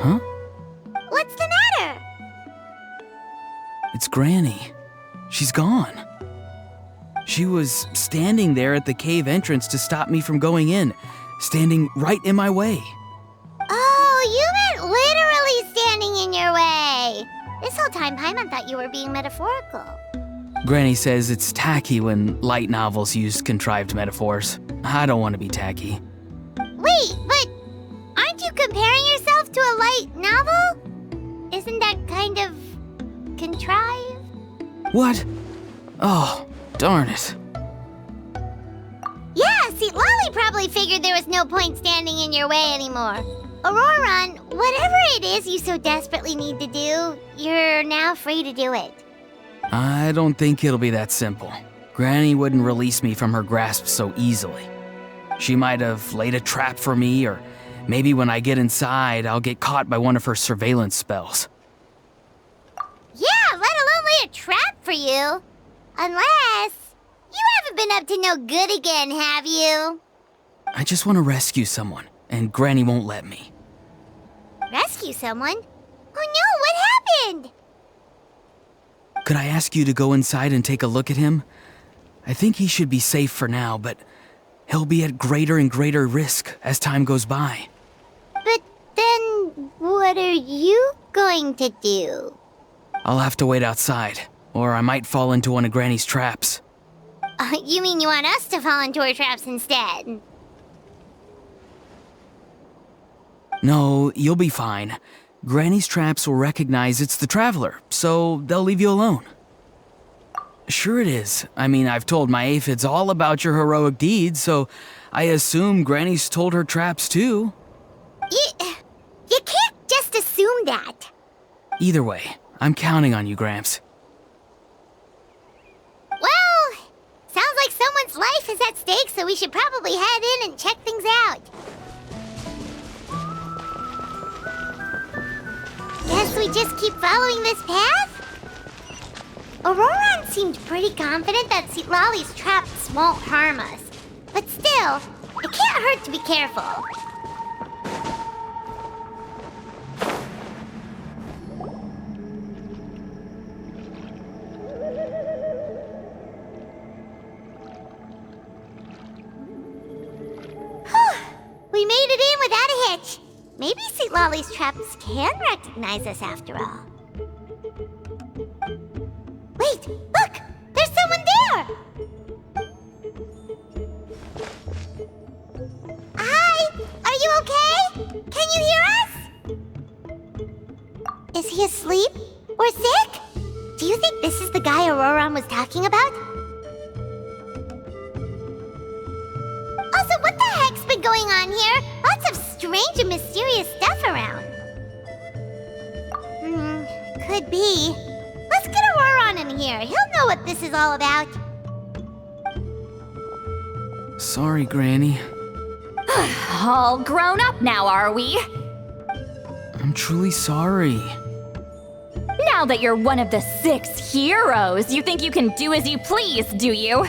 Huh? What's the matter? It's Granny. She's gone. She was standing there at the cave entrance to stop me from going in, standing right in my way. Oh, you meant literally standing in your way. This whole time, Paimon thought you were being metaphorical. Granny says it's tacky when light novels use contrived metaphors. I don't want to be tacky. Wait, but aren't you comparing yourself to a light novel? Isn't that kind of contrived? What? Oh, darn it. Yeah, see, Lolly probably figured there was no point standing in your way anymore. Auroron, whatever it is you so desperately need to do, you're now free to do it. I don't think it'll be that simple. Granny wouldn't release me from her grasp so easily. She might have laid a trap for me, or maybe when I get inside, I'll get caught by one of her surveillance spells. Yeah, let alone lay a trap for you. Unless you haven't been up to no good again, have you? I just want to rescue someone, and Granny won't let me. Rescue someone? Oh no, what happened? Could I ask you to go inside and take a look at him? I think he should be safe for now, but he'll be at greater and greater risk as time goes by. But then, what are you going to do? I'll have to wait outside, or I might fall into one of Granny's traps. You mean you want us to fall into her traps instead? No, you'll be fine. Granny's traps will recognize it's the Traveler, so they'll leave you alone. Sure it is. I mean, I've told my aphids all about your heroic deeds, so I assume Granny's told her traps too. You can't just assume that. Either way, I'm counting on you, Gramps. Well, sounds like someone's life is at stake, so we should probably head in and check things out. Guess we just keep following this path? Auroron seemed pretty confident that Lolly's traps won't harm us. But still, it can't hurt to be careful. We made it in without a hitch. Maybe St. Lolly's traps can recognize us after all. Wait, look! There's someone there! Hi! Are you okay? Can you hear us? Is he asleep? Or sick? Do you think this is the guy Auroron was talking about? Also, what the heck's been going on here? Lots of strange and mysterious stuff around. Could be. Let's get Auroron in here. He'll know what this is all about. Sorry, Granny. All grown up now, are we? I'm truly sorry. Now that you're one of the 6 heroes, you think you can do as you please, do you?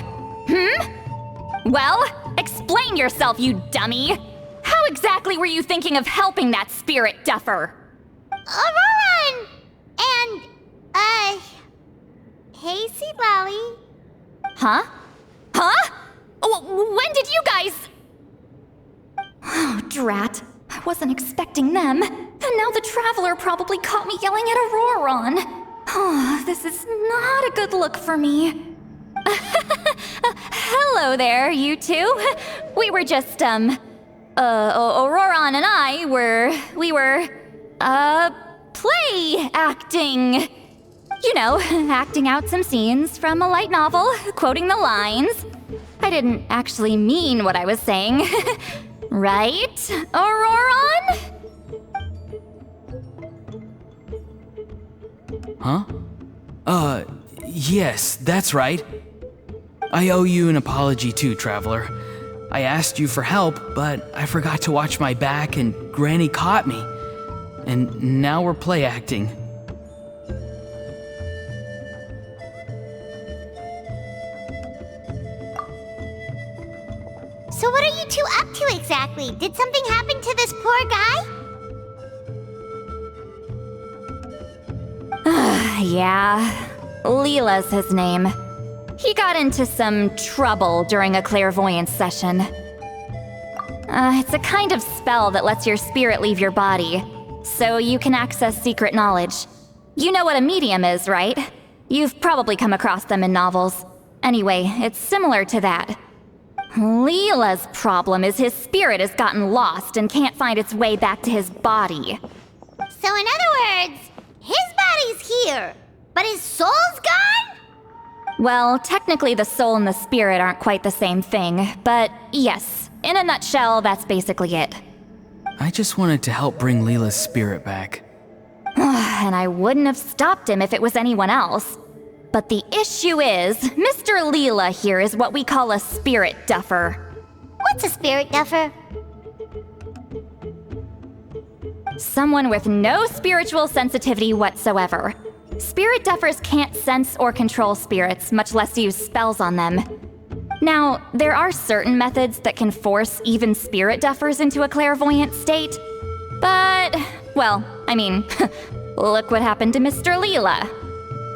Well, explain yourself, you dummy! How exactly were you thinking of helping that spirit duffer? Auroron! And, hey, Seed Lolly. Huh? When did you guys... Oh, drat. I wasn't expecting them. And now the Traveler probably caught me yelling at Auroron. Oh, this is not a good look for me. Hello there, you two. We were just, Auroron and I we were, play acting. You know, acting out some scenes from a light novel, quoting the lines. I didn't actually mean what I was saying. Right, Auroron? Huh? Yes, that's right. I owe you an apology too, Traveler. I asked you for help, but I forgot to watch my back and Granny caught me. And now we're play acting. So what are you two up to exactly? Did something happen to this poor guy? Yeah, Leela's his name. He got into some trouble during a clairvoyance session. It's a kind of spell that lets your spirit leave your body, so you can access secret knowledge. You know what a medium is, right? You've probably come across them in novels. Anyway, it's similar to that. Leela's problem is his spirit has gotten lost and can't find its way back to his body. So in other words, his body's here, but his soul's gone? Well, technically the soul and the spirit aren't quite the same thing, but yes, in a nutshell, that's basically it. I just wanted to help bring Leela's spirit back. And I wouldn't have stopped him if it was anyone else. But the issue is, Mr. Leela here is what we call a spirit duffer. What's a spirit duffer? Someone with no spiritual sensitivity whatsoever. Spirit duffers can't sense or control spirits, much less use spells on them. Now, there are certain methods that can force even spirit duffers into a clairvoyant state. But, well, I mean, look what happened to Mr. Leela.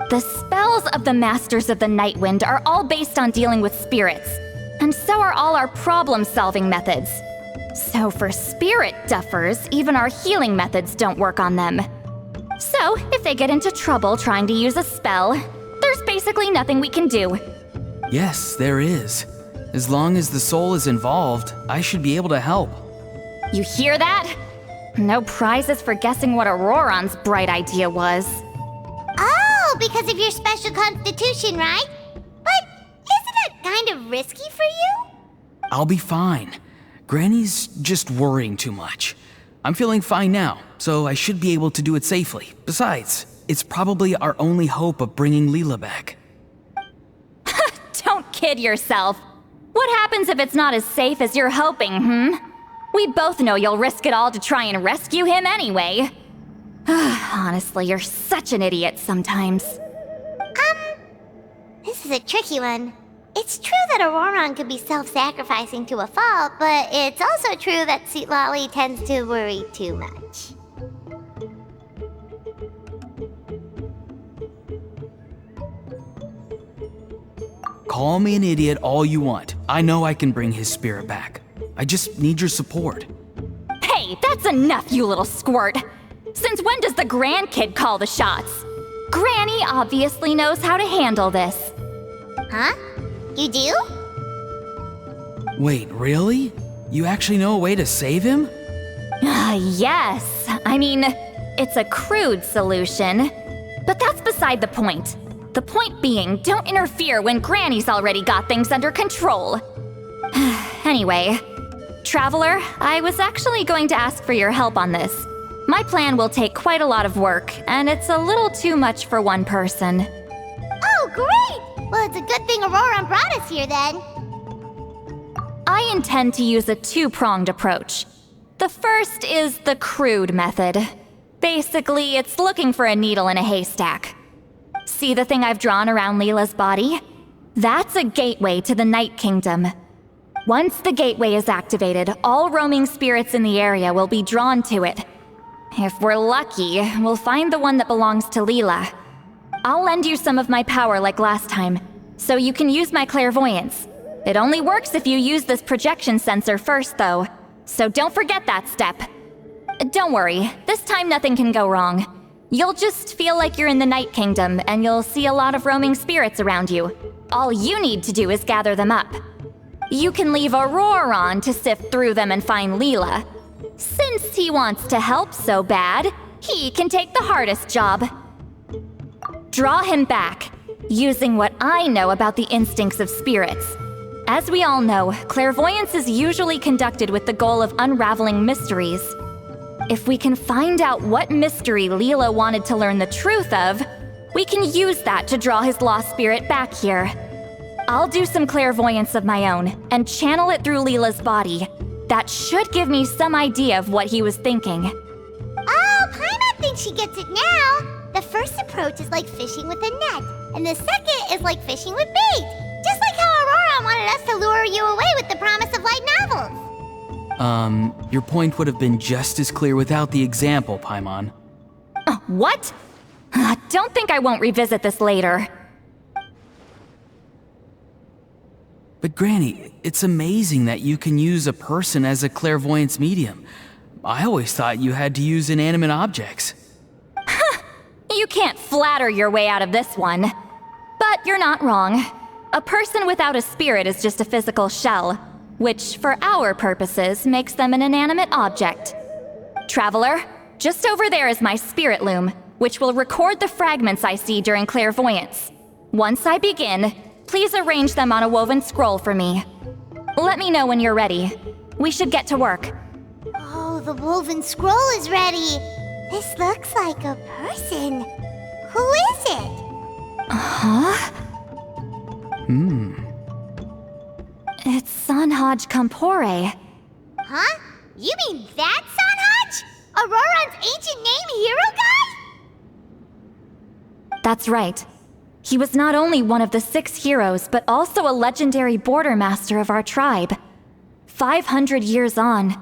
The spells of the Masters of the Nightwind are all based on dealing with spirits, and so are all our problem-solving methods. So for spirit duffers, even our healing methods don't work on them. So, if they get into trouble trying to use a spell, there's basically nothing we can do. Yes, there is. As long as the soul is involved, I should be able to help. You hear that? No prizes for guessing what Auroron's bright idea was. Oh, because of your special constitution, right? But isn't it kind of risky for you? I'll be fine. Granny's just worrying too much. I'm feeling fine now, so I should be able to do it safely. Besides, it's probably our only hope of bringing Leela back. Don't kid yourself. What happens if it's not as safe as you're hoping, We both know you'll risk it all to try and rescue him anyway. Honestly, you're such an idiot sometimes. This is a tricky one. It's true that Auroron could be self-sacrificing to a fault, but it's also true that Sweet Lolly tends to worry too much. Call me an idiot all you want. I know I can bring his spirit back. I just need your support. Hey, that's enough, you little squirt. Since when does the grandkid call the shots? Granny obviously knows how to handle this. Huh? You do? Wait, really? You actually know a way to save him? Yes. I mean, it's a crude solution. But that's beside the point. The point being, don't interfere when Granny's already got things under control. Anyway, Traveler, I was actually going to ask for your help on this. My plan will take quite a lot of work, and it's a little too much for one person. Oh, great! Well, it's a good thing Auroron brought us here then. I intend to use a two-pronged approach. The first is the crude method. Basically, it's looking for a needle in a haystack. See the thing I've drawn around Leela's body? That's a gateway to the Night Kingdom. Once the gateway is activated, all roaming spirits in the area will be drawn to it. If we're lucky, we'll find the one that belongs to Leela. I'll lend you some of my power like last time, so you can use my clairvoyance. It only works if you use this projection sensor first, though, so don't forget that step. Don't worry, this time nothing can go wrong. You'll just feel like you're in the Night Kingdom, and you'll see a lot of roaming spirits around you. All you need to do is gather them up. You can leave Auroron to sift through them and find Leela. Since he wants to help so bad, he can take the hardest job. Draw him back, using what I know about the instincts of spirits. As we all know, clairvoyance is usually conducted with the goal of unraveling mysteries. If we can find out what mystery Leela wanted to learn the truth of, we can use that to draw his lost spirit back here. I'll do some clairvoyance of my own and channel it through Leela's body. That should give me some idea of what he was thinking. Oh, Paimon thinks she gets it now. The first approach is like fishing with a net, and the second is like fishing with bait. Just like how Auroron wanted us to lure you away with the promise of light novels. Your point would have been just as clear without the example, Paimon. What? don't think I won't revisit this later. But Granny, it's amazing that you can use a person as a clairvoyance medium. I always thought you had to use inanimate objects. You can't flatter your way out of this one. But you're not wrong. A person without a spirit is just a physical shell, which, for our purposes, makes them an inanimate object. Traveler, just over there is my spirit loom, which will record the fragments I see during clairvoyance. Once I begin, please arrange them on a woven scroll for me. Let me know when you're ready. We should get to work. Oh, the woven scroll is ready. This looks like a person. Who is it? Huh? It's Sanhaj Kampore. Huh? You mean that Sanhaj? Auroran's ancient name hero guy? That's right. He was not only one of the 6 heroes, but also a legendary border master of our tribe. 500 years on,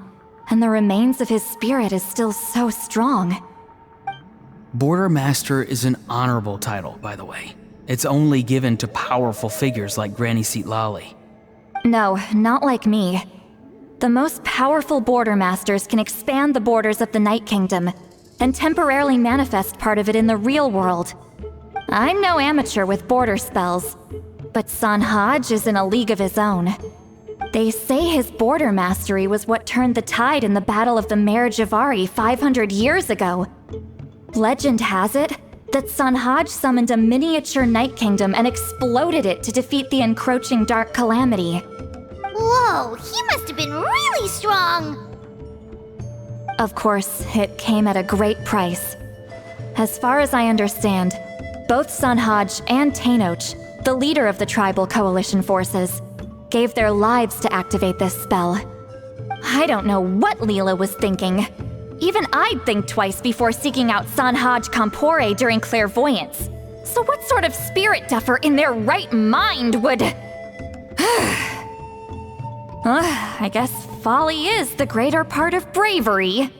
and the remains of his spirit is still so strong. Border Master is an honorable title, by the way. It's only given to powerful figures like Granny Seatlali. No, not like me. The most powerful border masters can expand the borders of the Night Kingdom, and temporarily manifest part of it in the real world. I'm no amateur with border spells, but Sanhaj is in a league of his own. They say his border mastery was what turned the tide in the Battle of the Mare Javari 500 years ago. Legend has it that Sanhaj summoned a miniature Night Kingdom and exploded it to defeat the encroaching Dark Calamity. Whoa, he must have been really strong! Of course, it came at a great price. As far as I understand, both Sanhaj and Tainoch, the leader of the tribal coalition forces, gave their lives to activate this spell. I don't know what Leela was thinking. Even I'd think twice before seeking out Sanhaj Kampore during clairvoyance. So what sort of spirit duffer in their right mind would... I guess folly is the greater part of bravery.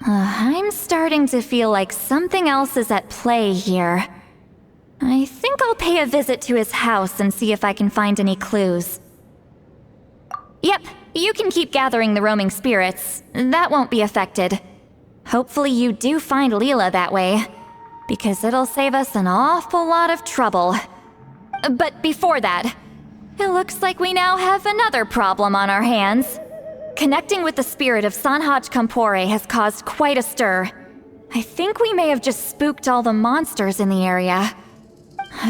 I'm starting to feel like something else is at play here. I think I'll pay a visit to his house and see if I can find any clues. Yep, you can keep gathering the roaming spirits. That won't be affected. Hopefully you do find Leela that way, because it'll save us an awful lot of trouble. But before that, it looks like we now have another problem on our hands. Connecting with the spirit of Sanhaj Kampore has caused quite a stir. I think we may have just spooked all the monsters in the area.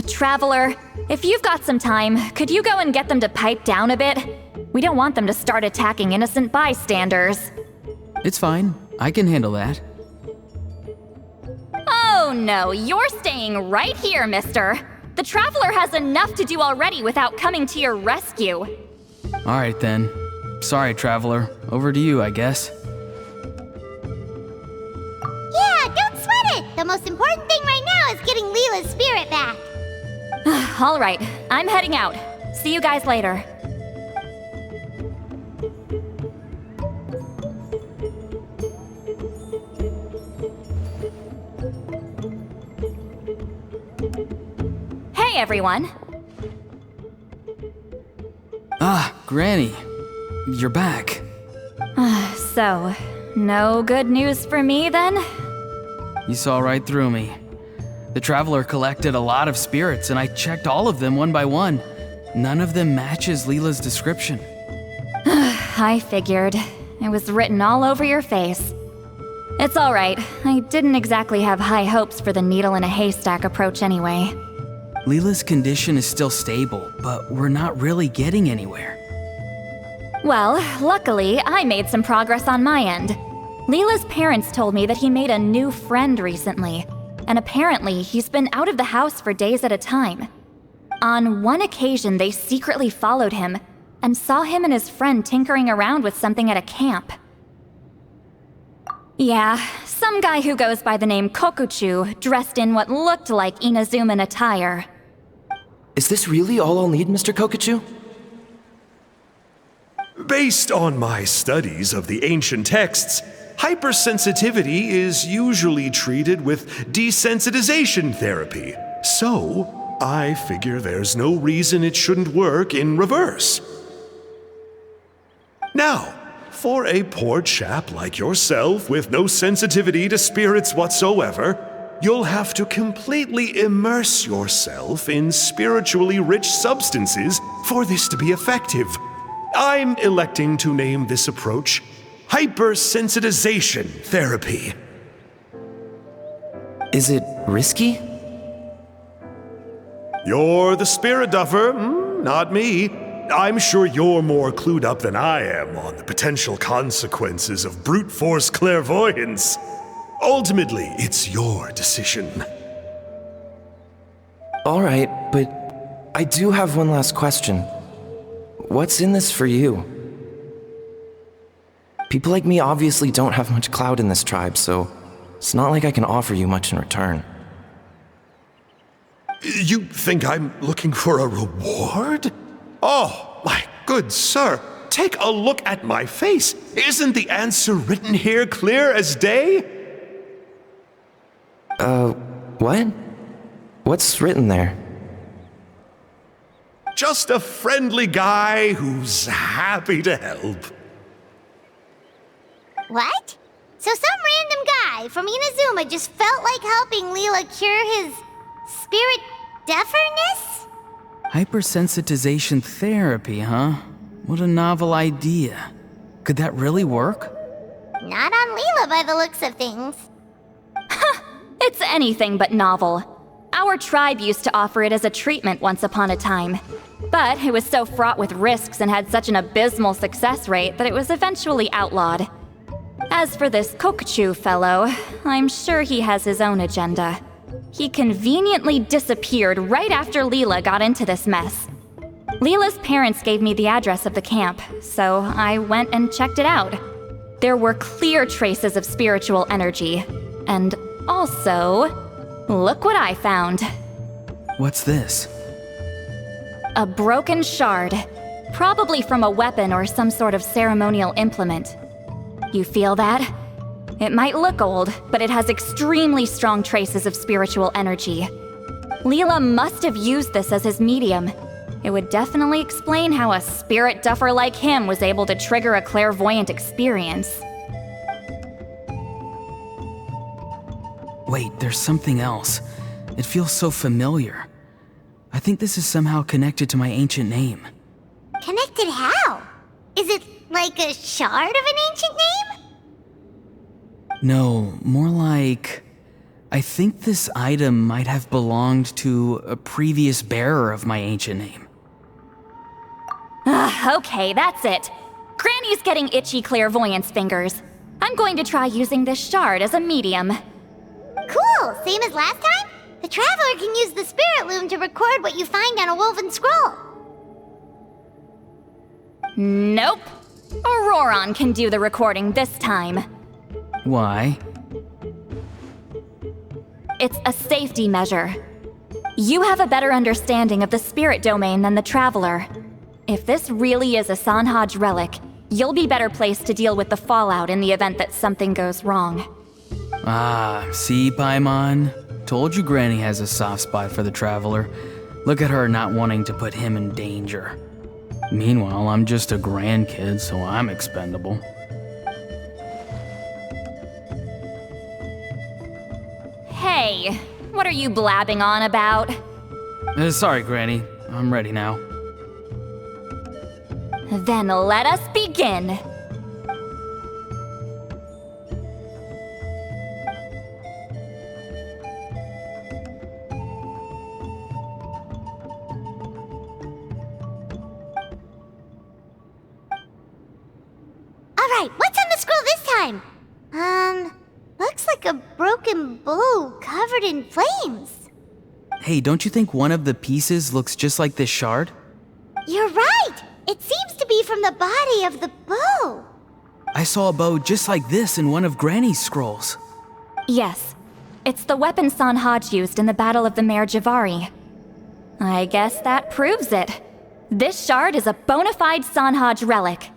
Traveler, if you've got some time, could you go and get them to pipe down a bit? We don't want them to start attacking innocent bystanders. It's fine. I can handle that. Oh no, you're staying right here, mister. The Traveler has enough to do already without coming to your rescue. Alright then. Sorry, Traveler. Over to you, I guess. Yeah, don't sweat it! The most important thing right now is getting Leela's spirit back. Alright, I'm heading out. See you guys later. Hey everyone! Ah, Granny. You're back. So, no good news for me then? You saw right through me. The Traveler collected a lot of spirits, and I checked all of them one by one. None of them matches Leela's description. I figured. It was written all over your face. It's alright. I didn't exactly have high hopes for the needle in a haystack approach anyway. Leela's condition is still stable, but we're not really getting anywhere. Well, luckily, I made some progress on my end. Leela's parents told me that he made a new friend recently, and apparently he's been out of the house for days at a time. On one occasion, they secretly followed him and saw him and his friend tinkering around with something at a camp. Yeah, some guy who goes by the name Kokuchu, dressed in what looked like Inazuman attire. Is this really all I'll need, Mr. Kokuchu? Based on my studies of the ancient texts, hypersensitivity is usually treated with desensitization therapy. So, I figure there's no reason it shouldn't work in reverse. Now, for a poor chap like yourself with no sensitivity to spirits whatsoever, you'll have to completely immerse yourself in spiritually rich substances for this to be effective. I'm electing to name this approach hypersensitization therapy. Is it risky? You're the spirit duffer, not me. I'm sure you're more clued up than I am on the potential consequences of brute force clairvoyance. Ultimately, it's your decision. All right, but I do have one last question. What's in this for you? People like me obviously don't have much clout in this tribe, so it's not like I can offer you much in return. You think I'm looking for a reward? Oh, my good sir, take a look at my face. Isn't the answer written here clear as day? What? What's written there? Just a friendly guy who's happy to help. What? So some random guy from Inazuma just felt like helping Leela cure his spirit deafness? Hypersensitization therapy, huh? What a novel idea. Could that really work? Not on Leela by the looks of things. It's anything but novel. Our tribe used to offer it as a treatment once upon a time. But it was so fraught with risks and had such an abysmal success rate that it was eventually outlawed. As for this Kokuchu fellow, I'm sure he has his own agenda. He conveniently disappeared right after Leela got into this mess. Leela's parents gave me the address of the camp, so I went and checked it out. There were clear traces of spiritual energy. And also, look what I found. What's this? A broken shard, probably from a weapon or some sort of ceremonial implement. You feel that? It might look old, but it has extremely strong traces of spiritual energy. Leela must have used this as his medium. It would definitely explain how a spirit duffer like him was able to trigger a clairvoyant experience. Wait, there's something else. It feels so familiar. I think this is somehow connected to my ancient name. Connected how? Is it like a shard of an ancient name? No, more like... I think this item might have belonged to a previous bearer of my ancient name. Okay, that's it. Granny's getting itchy clairvoyance fingers. I'm going to try using this shard as a medium. Cool, same as last time? The Traveler can use the Spirit Loom to record what you find on a woven scroll. Nope. Auroron can do the recording this time. Why? It's a safety measure. You have a better understanding of the spirit domain than the Traveler. If this really is a Sanhaj relic, you'll be better placed to deal with the fallout in the event that something goes wrong. Ah, see, Paimon? Told you Granny has a soft spot for the Traveler. Look at her not wanting to put him in danger. Meanwhile, I'm just a grandkid, so I'm expendable. Hey, what are you blabbing on about? Sorry, Granny. I'm ready now. Then let us begin. Alright, what's on the scroll this time? Looks like a broken bow covered in flames. Hey, don't you think one of the pieces looks just like this shard? You're right! It seems to be from the body of the bow. I saw a bow just like this in one of Granny's scrolls. Yes, it's the weapon Sanhaj used in the Battle of the Mare Javari. I guess that proves it. This shard is a bona fide Sanhaj relic.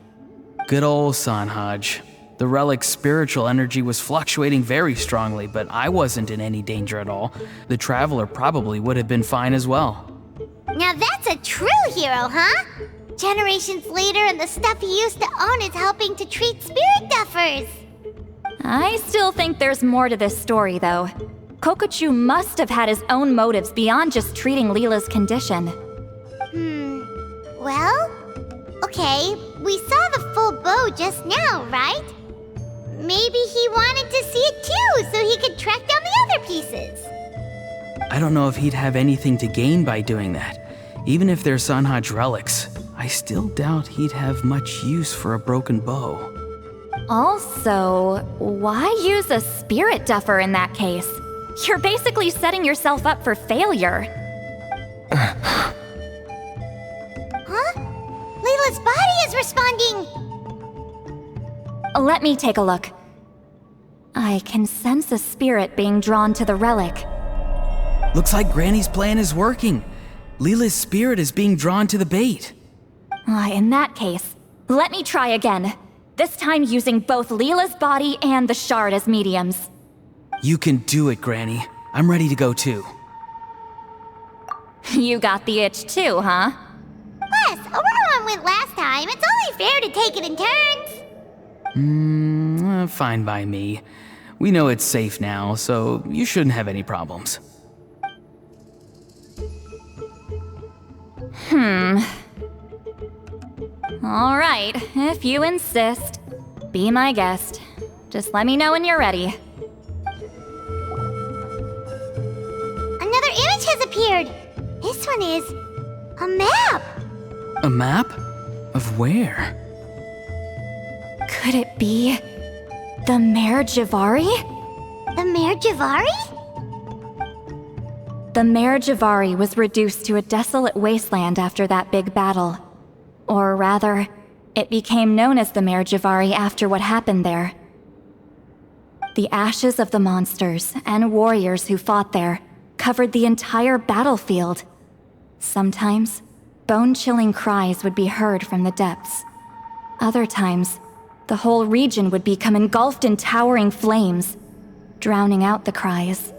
Good old Sanhaj. The relic's spiritual energy was fluctuating very strongly, but I wasn't in any danger at all. The Traveler probably would have been fine as well. Now that's a true hero, huh? Generations later and the stuff he used to own is helping to treat spirit duffers. I still think there's more to this story, though. Kokochu must have had his own motives beyond just treating Leela's condition. Well, okay, we saw the full bow just now, right? Maybe he wanted to see it too, so he could track down the other pieces. I don't know if he'd have anything to gain by doing that. Even if they're Sanhaj relics, I still doubt he'd have much use for a broken bow. Also, why use a spirit duffer in that case? You're basically setting yourself up for failure. Huh? Leela's body is responding! Let me take a look. I can sense a spirit being drawn to the relic. Looks like Granny's plan is working. Leela's spirit is being drawn to the bait. In that case, let me try again. This time using both Leela's body and the shard as mediums. You can do it, Granny. I'm ready to go too. You got the itch too, huh? Plus, Aurora went last time. It's only fair to take it in turns. Fine by me. We know it's safe now, so you shouldn't have any problems. All right, if you insist. Be my guest. Just let me know when you're ready. Another image has appeared. This one is a map. A map? Of where? Could it be the Mare Javari? The Mare Javari? The Mare Javari was reduced to a desolate wasteland after that big battle. Or rather, it became known as the Mare Javari after what happened there. The ashes of the monsters and warriors who fought there covered the entire battlefield. Sometimes, bone-chilling cries would be heard from the depths. Other times, the whole region would become engulfed in towering flames, drowning out the cries.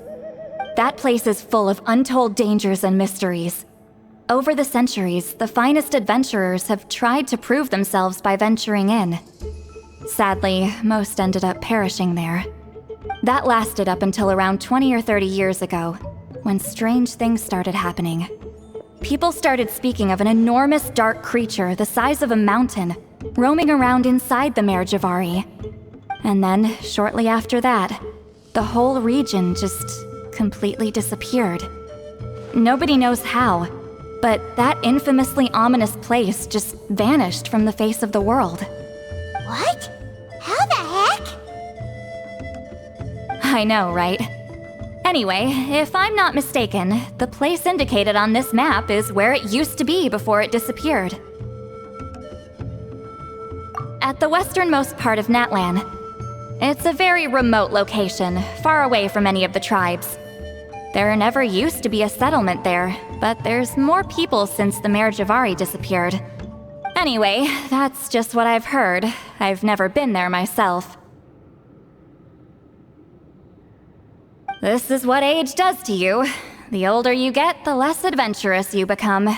That place is full of untold dangers and mysteries. Over the centuries, the finest adventurers have tried to prove themselves by venturing in. Sadly, most ended up perishing there. That lasted up until around 20 or 30 years ago, when strange things started happening. People started speaking of an enormous dark creature the size of a mountain, roaming around inside the Mare Javari. And then, shortly after that, the whole region just completely disappeared. Nobody knows how, but that infamously ominous place just vanished from the face of the world. What? How the heck? I know, right? Anyway, if I'm not mistaken, the place indicated on this map is where it used to be before it disappeared. At the westernmost part of Natlan. It's a very remote location, far away from any of the tribes. There never used to be a settlement there, but there's more people since the Mare Javari disappeared. Anyway, that's just what I've heard. I've never been there myself. This is what age does to you. The older you get, the less adventurous you become.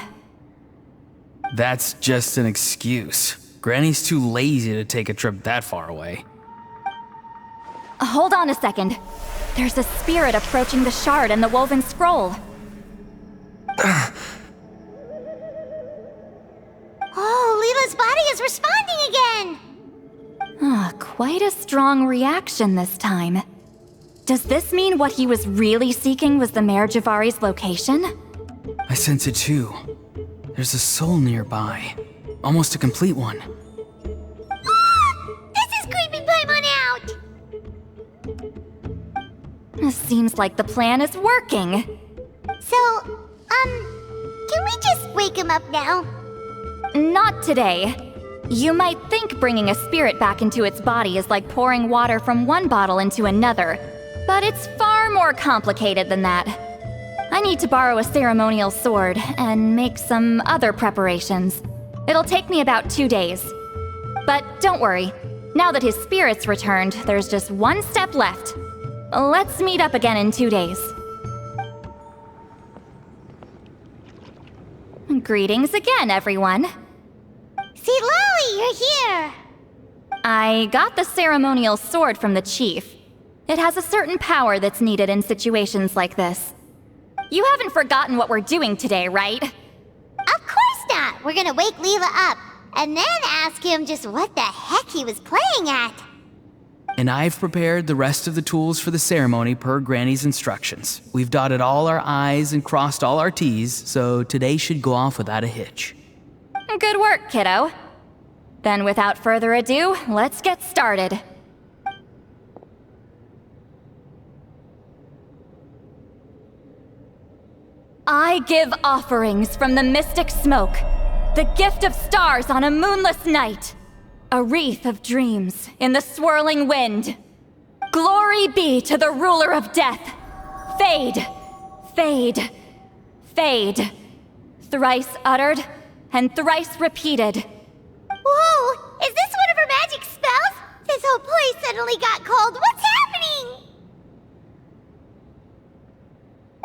That's just an excuse. Granny's too lazy to take a trip that far away. Hold on a second. There's a spirit approaching the shard and the woven scroll. Oh, Leela's body is responding again! Quite a strong reaction this time. Does this mean what he was really seeking was the Mare Javari's location? I sense it too. There's a soul nearby. Almost a complete one. This is creeping Paimon out! Seems like the plan is working. So, can we just wake him up now? Not today. You might think bringing a spirit back into its body is like pouring water from one bottle into another, but it's far more complicated than that. I need to borrow a ceremonial sword and make some other preparations. It'll take me about 2 days. But don't worry, Now that his spirit's returned, there's just one step left. Let's meet up again in 2 days. Greetings again, everyone. See, Lolly, you're here. I got the ceremonial sword from the chief. It has a certain power that's needed in situations like this. You haven't forgotten what we're doing today, right? Of course not. We're gonna wake Leela up and then ask him just what the heck he was playing at. And I've prepared the rest of the tools for the ceremony per Granny's instructions. We've dotted all our I's and crossed all our T's, so today should go off without a hitch. Good work, kiddo. Then without further ado, let's get started. I give offerings from the mystic smoke, the gift of stars on a moonless night, a wreath of dreams in the swirling wind. Glory be to the ruler of death. Fade, fade, fade. Thrice uttered and thrice repeated. Whoa! Is this one of her magic spells? This whole place suddenly got cold. What's happening?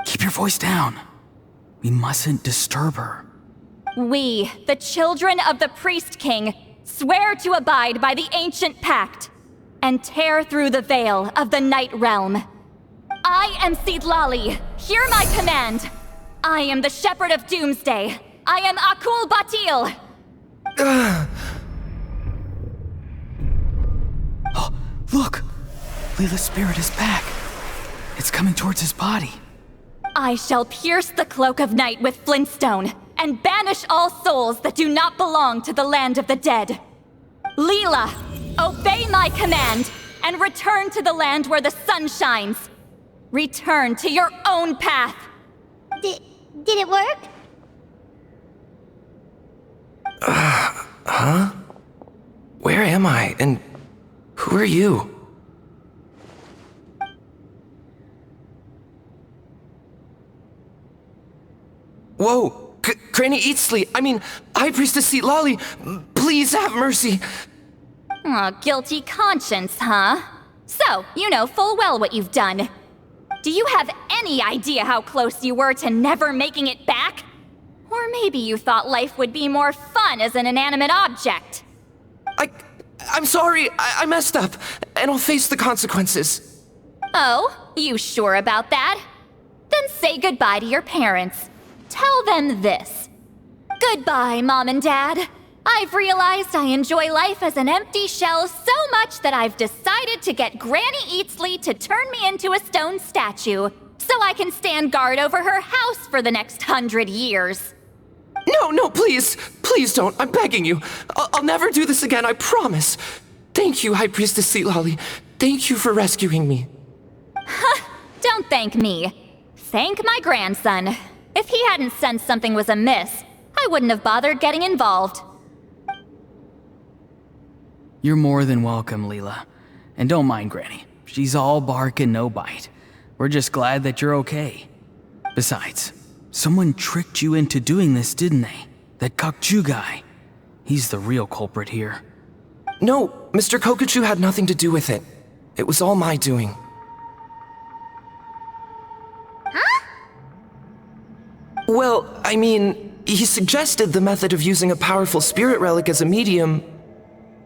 Keep your voice down. We mustn't disturb her. We, the children of the Priest King, swear to abide by the ancient pact and tear through the veil of the Night Realm. I am Seedlali. Hear my command. I am the Shepherd of Doomsday. I am Akul Batil. Oh, look! Leela's spirit is back. It's coming towards his body. I shall pierce the cloak of night with flintstone and banish all souls that do not belong to the land of the dead. Leela, obey my command and return to the land where the sun shines. Return to your own path. Did it work? Huh? Where am I? And who are you? Whoa! Granny Eatsley, High Priestess Seedlali, please have mercy. Aw, guilty conscience, huh? So, you know full well what you've done. Do you have any idea how close you were to never making it back? Or maybe you thought life would be more fun as an inanimate object. I'm sorry, I messed up, and I'll face the consequences. Oh, you sure about that? Then say goodbye to your parents. Tell them this. Goodbye, Mom and Dad. I've realized I enjoy life as an empty shell so much that I've decided to get Granny Eatsley to turn me into a stone statue so I can stand guard over her house for the next 100 years. No, please. Please don't. I'm begging you. I'll never do this again, I promise. Thank you, High Priestess Seedlali. Thank you for rescuing me. Don't thank me. Thank my grandson. If he hadn't sensed something was amiss, I wouldn't have bothered getting involved. You're more than welcome, Leela. And don't mind Granny. She's all bark and no bite. We're just glad that you're okay. Besides, someone tricked you into doing this, didn't they? That Kokju guy. He's the real culprit here. No, Mr. Kokuchu had nothing to do with it. It was all my doing. Huh? Well, he suggested the method of using a powerful spirit relic as a medium,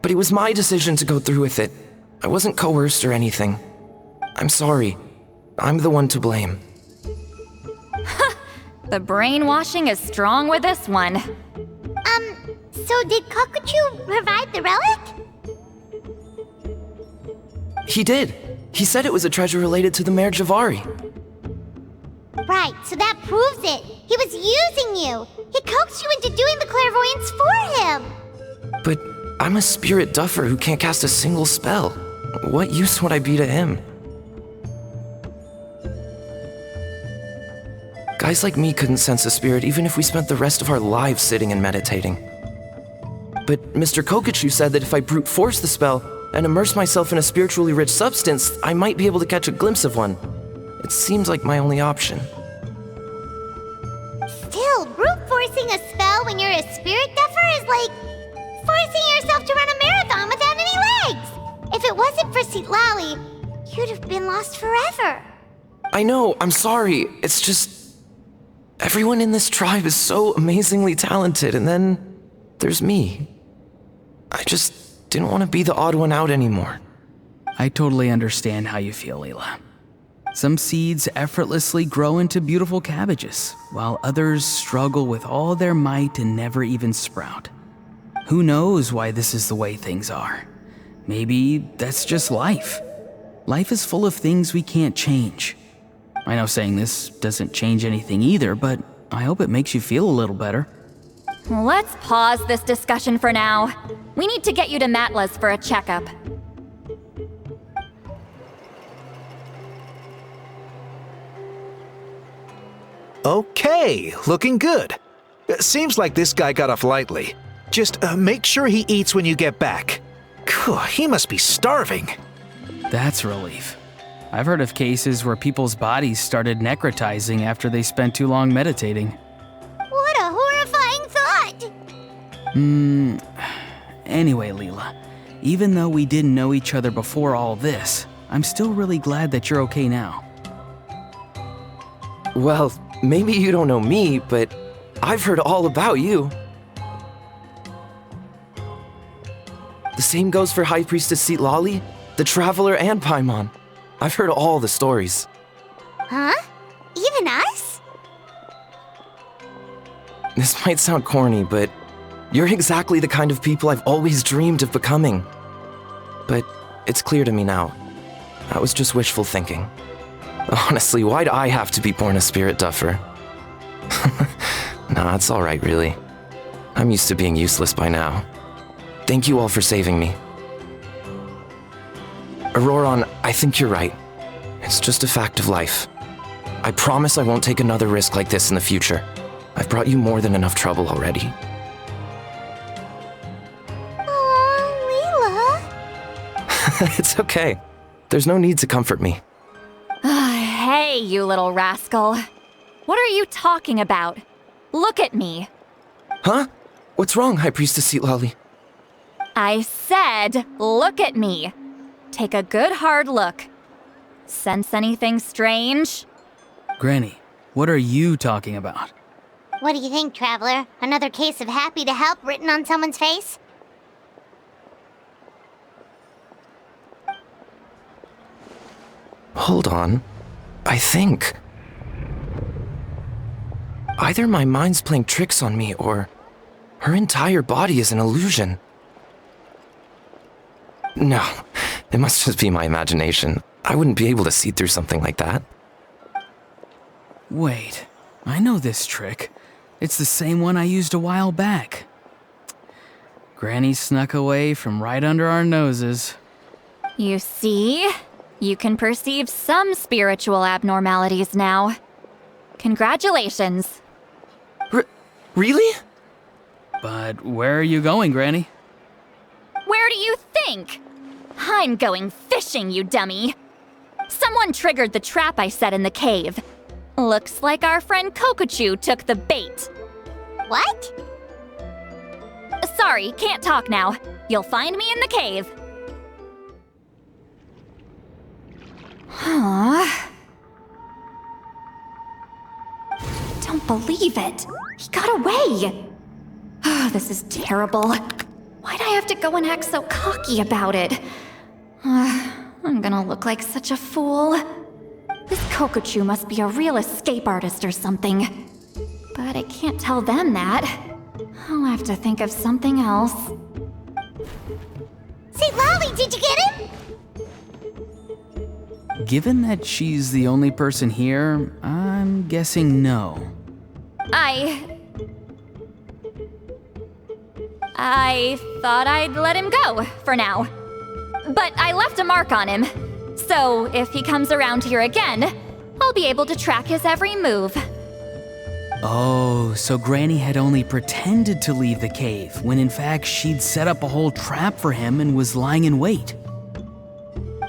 but it was my decision to go through with it. I wasn't coerced or anything. I'm sorry. I'm the one to blame. The brainwashing is strong with this one. So did Kokuchu revive the relic? He did. He said it was a treasure related to the Mare Javari. Right, so that proves it. He was using you. He coaxed you into doing the clairvoyance for him. But I'm a spirit duffer who can't cast a single spell. What use would I be to him? Guys like me couldn't sense a spirit even if we spent the rest of our lives sitting and meditating. But Mr. Kokuchu said that if I brute force the spell and immerse myself in a spiritually rich substance, I might be able to catch a glimpse of one. It seems like my only option. Still, brute forcing a spell when you're a spirit duffer is like forcing yourself to run a marathon without any legs. wasn't for Seat Lally, you'd have been lost forever. I know, I'm sorry. It's just... everyone in this tribe is so amazingly talented, and then there's me. I just didn't want to be the odd one out anymore. I totally understand how you feel, Leela. Some seeds effortlessly grow into beautiful cabbages, while others struggle with all their might and never even sprout. Who knows why this is the way things are? Maybe that's just life. Life is full of things we can't change. I know saying this doesn't change anything either, but I hope it makes you feel a little better. Let's pause this discussion for now. We need to get you to Matla's for a checkup. Okay, looking good. Seems like this guy got off lightly. Just make sure he eats when you get back. Phew, he must be starving. That's a relief. I've heard of cases where people's bodies started necrotizing after they spent too long meditating. What a horrifying thought! Anyway, Leela, even though we didn't know each other before all this, I'm still really glad that you're okay now. Well, maybe you don't know me, but I've heard all about you. The same goes for High Priestess Seat Lally, the Traveler, and Paimon. I've heard all the stories. Huh? Even us? This might sound corny, but you're exactly the kind of people I've always dreamed of becoming. But it's clear to me now. That was just wishful thinking. Honestly, why'd I have to be born a spirit duffer? Nah, it's alright, really. I'm used to being useless by now. Thank you all for saving me. Auroron, I think you're right. It's just a fact of life. I promise I won't take another risk like this in the future. I've brought you more than enough trouble already. Leela. It's okay. There's no need to comfort me. Hey, you little rascal. What are you talking about? Look at me. Huh? What's wrong, High Priestess Seat Lally? I said, look at me. Take a good hard look. Sense anything strange? Granny, what are you talking about? What do you think, Traveler? Another case of happy to help written on someone's face? Hold on. I think... either my mind's playing tricks on me, or her entire body is an illusion. No, it must just be my imagination. I wouldn't be able to see through something like that. Wait, I know this trick. It's the same one I used a while back. Granny snuck away from right under our noses. You see? You can perceive some spiritual abnormalities now. Congratulations. Really? But where are you going, Granny? Where do you think? I'm going fishing, you dummy. Someone triggered the trap I set in the cave. Looks like our friend Kokochu took the bait. What? Sorry, can't talk now. You'll find me in the cave. Huh? Don't believe it. He got away. Oh, this is terrible. Why'd I have to go and act so cocky about it? I'm gonna look like such a fool. This Kokochu must be a real escape artist or something. But I can't tell them that. I'll have to think of something else. Seat Lally, did you get him? Given that she's the only person here, I'm guessing no. I thought I'd let him go, for now. But I left a mark on him. So if he comes around here again, I'll be able to track his every move. Oh, so Granny had only pretended to leave the cave, when in fact she'd set up a whole trap for him and was lying in wait.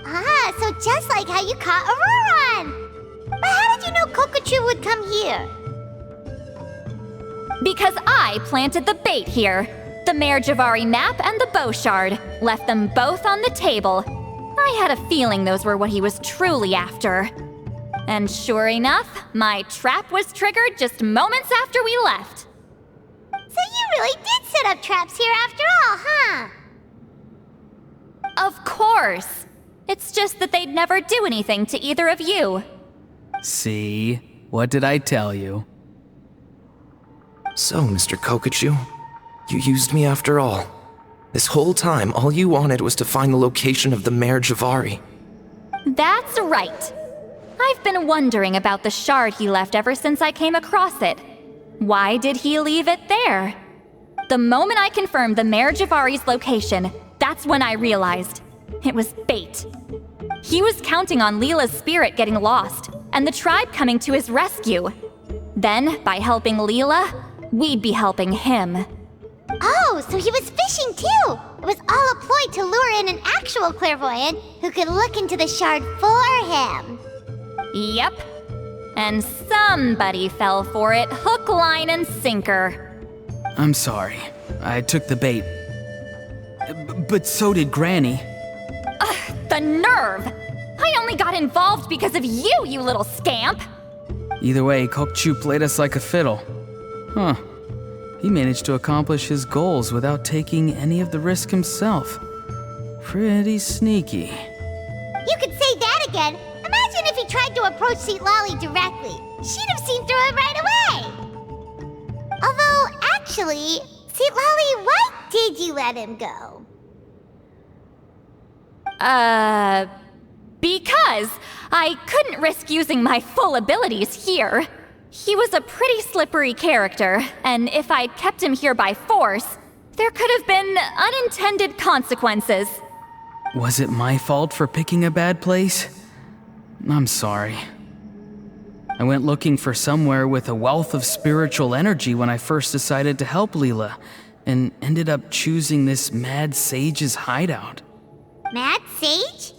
Ah, so just like how you caught Auroron! But how did you know Kokochu would come here? Because I planted the bait here. The Mare Javari map and the bow shard. Left them both on the table. I had a feeling those were what he was truly after. And sure enough, my trap was triggered just moments after we left. So you really did set up traps here after all, huh? Of course. It's just that they'd never do anything to either of you. See? What did I tell you? So, Mr. Kokachu, you used me after all. This whole time, all you wanted was to find the location of the Mare Javari. That's right. I've been wondering about the shard he left ever since I came across it. Why did he leave it there? The moment I confirmed the Mare Javari's location, that's when I realized it was bait. He was counting on Leela's spirit getting lost, and the tribe coming to his rescue. Then, by helping Leela, we'd be helping him. Oh, so he was fishing too! It was all a ploy to lure in an actual clairvoyant who could look into the shard for him. Yep. And somebody fell for it, hook, line, and sinker. I'm sorry. I took the bait. But so did Granny. The nerve! I only got involved because of you, you little scamp! Either way, Kokchu played us like a fiddle. Huh. He managed to accomplish his goals without taking any of the risk himself. Pretty sneaky. You could say that again. Imagine if he tried to approach Seat Lolly directly. She'd have seen through it right away. Although, actually, Seat Lolly, why did you let him go? Because I couldn't risk using my full abilities here. He was a pretty slippery character, and if I'd kept him here by force, there could have been unintended consequences. Was it my fault for picking a bad place? I'm sorry. I went looking for somewhere with a wealth of spiritual energy when I first decided to help Leela, and ended up choosing this mad sage's hideout. Mad Sage?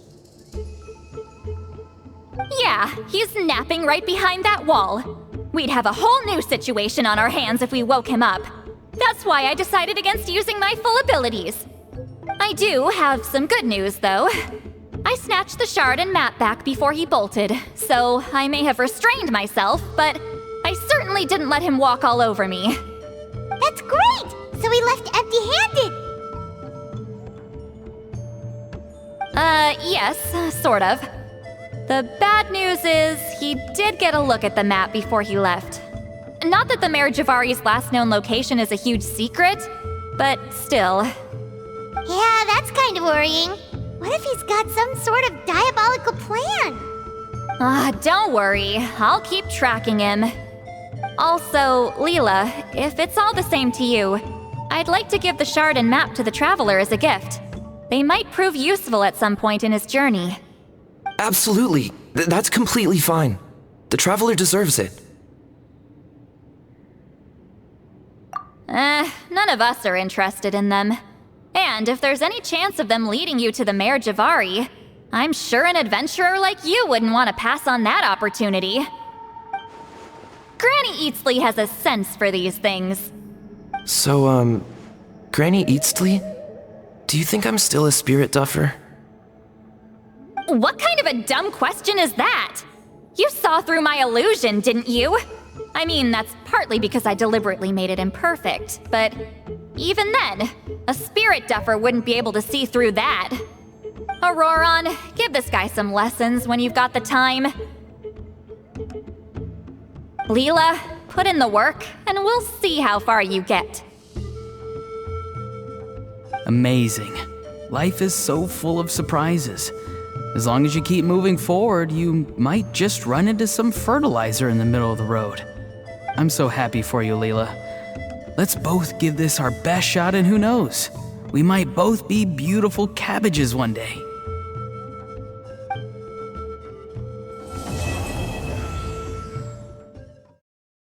Yeah, he's napping right behind that wall. We'd have a whole new situation on our hands if we woke him up. That's why I decided against using my full abilities. I do have some good news, though. I snatched the shard and map back before he bolted, so I may have restrained myself, but I certainly didn't let him walk all over me. That's great! So he left empty-handed! Yes, sort of. The bad news is he did get a look at the map before he left. Not that the Mare Javari's last known location is a huge secret, but still. Yeah, that's kind of worrying. What if he's got some sort of diabolical plan? Don't worry. I'll keep tracking him. Also, Leela, if it's all the same to you, I'd like to give the shard and map to the Traveler as a gift. They might prove useful at some point in his journey. Absolutely. That's completely fine. The Traveler deserves it. None of us are interested in them. And if there's any chance of them leading you to the Mare Javari, I'm sure an adventurer like you wouldn't want to pass on that opportunity. Granny Eatsley has a sense for these things. So, Granny Eatsley? Do you think I'm still a spirit duffer? What kind of a dumb question is that? You saw through my illusion, didn't you? I mean, that's partly because I deliberately made it imperfect, but even then, a spirit duffer wouldn't be able to see through that. Auroron, give this guy some lessons when you've got the time. Leela, put in the work, and we'll see how far you get. Amazing. Life is so full of surprises. As long as you keep moving forward, you might just run into some fertilizer in the middle of the road. I'm so happy for you, Leela. Let's both give this our best shot, and who knows? We might both be beautiful cabbages one day.